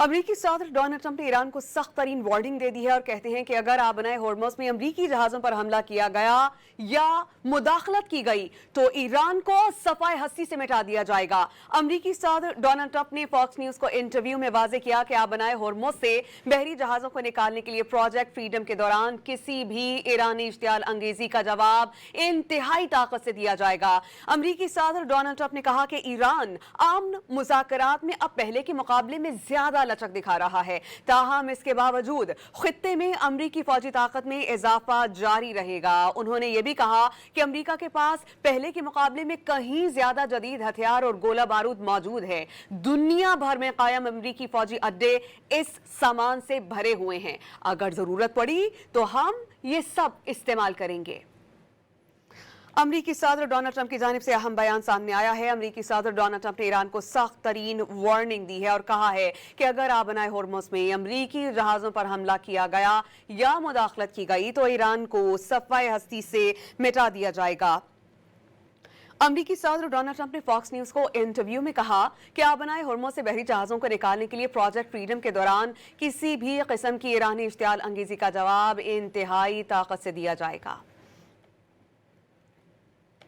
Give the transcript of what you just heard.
अमरीकी सदर Donald Trump ने ईरान को सख्त तरीन वार्निंग दे दी है और कहते हैं कि अगर आबनाए होर्मुज़ में अमरीकी जहाज़ों पर हमला किया गया या मुदाखलत की गई तो ईरान को सफाए हस्ती से मिटा दिया जाएगा। अमरीकी सदर डोनाल्ड ट्रंप ने फॉक्स न्यूज़ को इंटरव्यू में वाज़े किया कि आबनाए होर्मुज़ से बहरी जहाज़ों को निकालने के लिए प्रोजेक्ट फ्रीडम के दौरान किसी भी ईरानी इश्तियाल अंगेजी का जवाब इंतहाई ताकत से दिया जाएगा। अमरीकी सदर डोनाल्ड ट्रंप ने कहा कि ईरान आमन मुज़ाकरात में अब पहले के मुकाबले में ज्यादा लचक दिखा रहा है, ताहम इसके बावजूद खित्ते में अमरीकी फौजी ताकत में इजाफा जारी रहेगा। उन्होंने ये भी कहा कि अमरीका के पास पहले के मुकाबले में कहीं ज्यादा जदीद हथियार और गोला बारूद मौजूद है। दुनिया भर में कायम अमरीकी फौजी अड्डे इस सामान से भरे हुए हैं। अगर जरूरत पड़ी तो हम ये सब इस्तेमाल करेंगे। अमरीकी सदर डोनाल्ड ट्रंप की जानिब से अहम बयान सामने आया है। अमरीकी सदर डोनाल्ड ट्रंप ने ईरान को सख्त तरीन वार्निंग दी है और कहा है कि अगर आबनाए होर्मुज़ में अमरीकी जहाज़ों पर हमला किया गया या मुदाखलत की गई तो ईरान को सफाए हस्ती से मिटा दिया जाएगा। अमरीकी सदर डोनाल्ड ट्रंप ने फॉक्स न्यूज़ को इंटरव्यू में कहा कि आबनाए होर्मुज़ से बहरी जहाज़ों को निकालने के लिए प्रोजेक्ट फ्रीडम के दौरान किसी भी किस्म की ईरानी इश्तियाल अंगेजी का जवाब इंतहाई ताकत से दिया जाएगा।